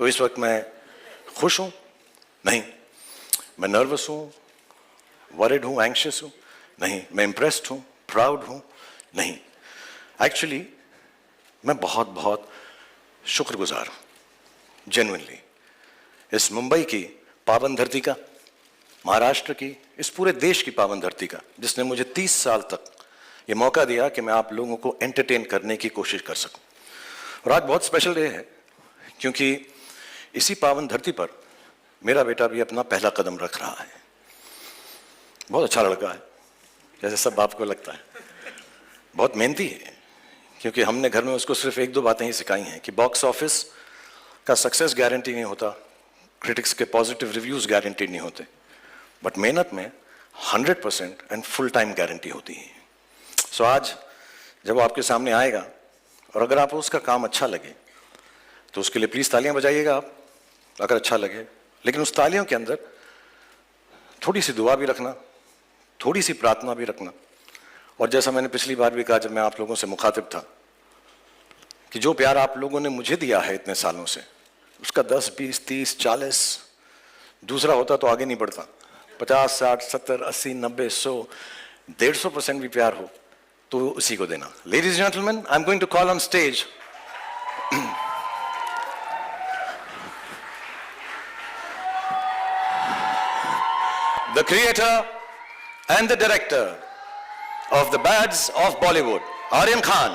तो इस वक्त मैं खुश हूं? नहीं। मैं नर्वस हूं, वरिड हूं, एंग्शियस हूं? नहीं। मैं इम्प्रेस्ड हूं, प्राउड हूं? नहीं। एक्चुअली मैं बहुत बहुत शुक्रगुजार हूं, जेन्युइनली, इस मुंबई की पावन धरती का, महाराष्ट्र की, इस पूरे देश की पावन धरती का, जिसने मुझे 30 साल तक ये मौका दिया कि मैं आप लोगों को एंटरटेन करने की कोशिश कर सकूं। और आज बहुत स्पेशल डे है, क्योंकि इसी पावन धरती पर मेरा बेटा भी अपना पहला कदम रख रहा है। बहुत अच्छा लड़का है, जैसे सब बाप को लगता है। बहुत मेहनती है, क्योंकि हमने घर में उसको सिर्फ 1-2 बातें ही सिखाई हैं कि बॉक्स ऑफिस का सक्सेस गारंटी नहीं होता, क्रिटिक्स के पॉजिटिव रिव्यूज गारंटी नहीं होते, बट मेहनत में 100% एंड फुल टाइम गारंटी होती है। सो आज जब वो आपके सामने आएगा और अगर आपको उसका काम अच्छा लगे तो उसके लिए प्लीज तालियां बजाइएगा आप, अगर अच्छा लगे। लेकिन उस तालियों के अंदर थोड़ी सी दुआ भी रखना, थोड़ी सी प्रार्थना भी रखना। और जैसा मैंने पिछली बार भी कहा जब मैं आप लोगों से मुखातिब था, कि जो प्यार आप लोगों ने मुझे दिया है इतने सालों से, उसका 10, 20, 30, 40 दूसरा होता तो आगे नहीं बढ़ता। 50, 60, 70, 80, 90, 100, 150% भी प्यार हो तो उसी को देना। Ladies and gentleman, I am going to call on stage the creator and the director of the Bads of Bollywood, Aryan Khan.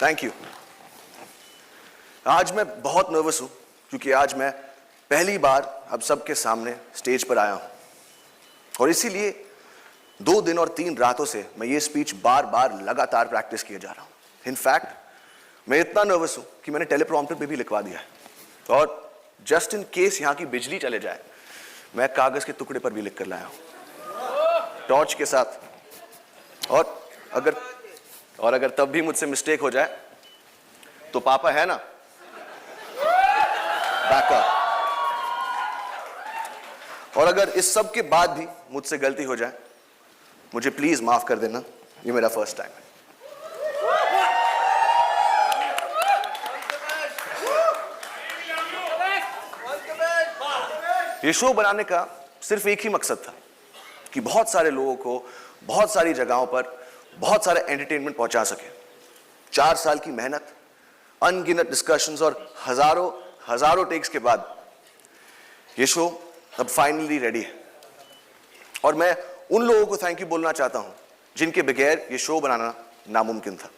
Thank you. आज मैं बहुत नर्वस हूं, क्योंकि आज मैं पहली बार अब सबके सामने स्टेज पर आया हूं, और इसीलिए 2 दिन और 3 रातों से मैं ये स्पीच बार बार लगातार प्रैक्टिस किए जा रहा हूं। इनफैक्ट मैं इतना नर्वस हूं कि मैंने टेलीप्रॉम्प्टर पे भी लिखवा दिया है, और जस्ट इन केस यहां की बिजली चले जाए, मैं कागज के टुकड़े पर भी लिख कर लाया हूं, टॉर्च के साथ। और अगर तब भी मुझसे मिस्टेक हो जाए तो पापा है ना, बैकअप। और अगर इस सब के बाद भी मुझसे गलती हो जाए, मुझे प्लीज माफ कर देना, ये मेरा फर्स्ट टाइम है। ये शो बनाने का सिर्फ एक ही मकसद था कि बहुत सारे लोगों को बहुत सारी जगहों पर बहुत सारे एंटरटेनमेंट पहुंचा सके। 4 साल की मेहनत, अनगिनत डिस्कशंस और हजारों टेक्स के बाद ये शो अब फाइनली रेडी है। और मैं उन लोगों को थैंक यू बोलना चाहता हूं जिनके बगैर ये शो बनाना नामुमकिन था।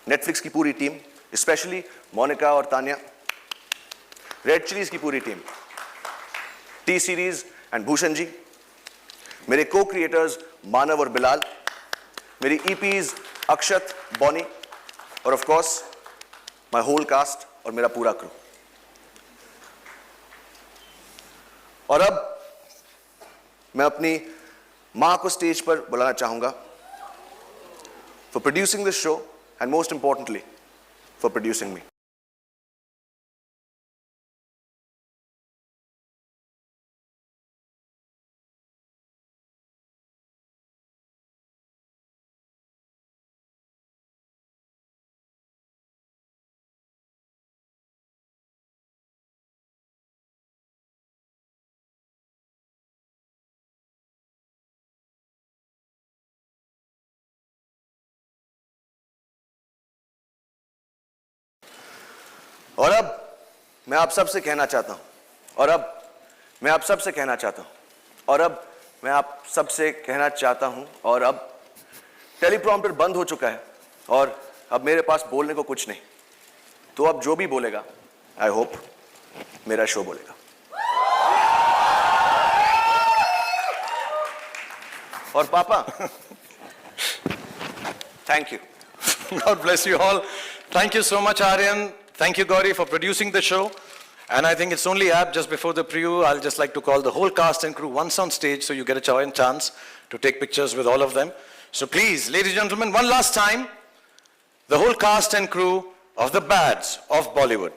नेटफ्लिक्स की पूरी टीम, स्पेशली मोनिका और तान्या, रेड चिलीज की पूरी टीम, T Series and Bhushan ji, मेरे को क्रिएटर्स मानव और बिलाल, मेरी ईपीज अक्षत, बॉनी, और of course my whole cast और मेरा पूरा क्रू। और अब मैं अपनी मां को स्टेज पर बुलाना चाहूंगा for producing this show and most importantly for producing me. और अब मैं आप सबसे कहना चाहता हूं, और अब मैं आप सबसे कहना चाहता हूं, और अब मैं आप सबसे कहना चाहता हूं, और अब टेलीप्रॉम्प्टर बंद हो चुका है और अब मेरे पास बोलने को कुछ नहीं। तो अब जो भी बोलेगा, आई होप मेरा शो बोलेगा। और पापा, thank you. God bless you all. Thank you so much, Aryan. Thank you, Gauri, for producing the show. And I think it's only apt, just before the preview, I'll just like to call the whole cast and crew once on stage so you get a chance to take pictures with all of them. So please, ladies and gentlemen, one last time, the whole cast and crew of the Bads of Bollywood.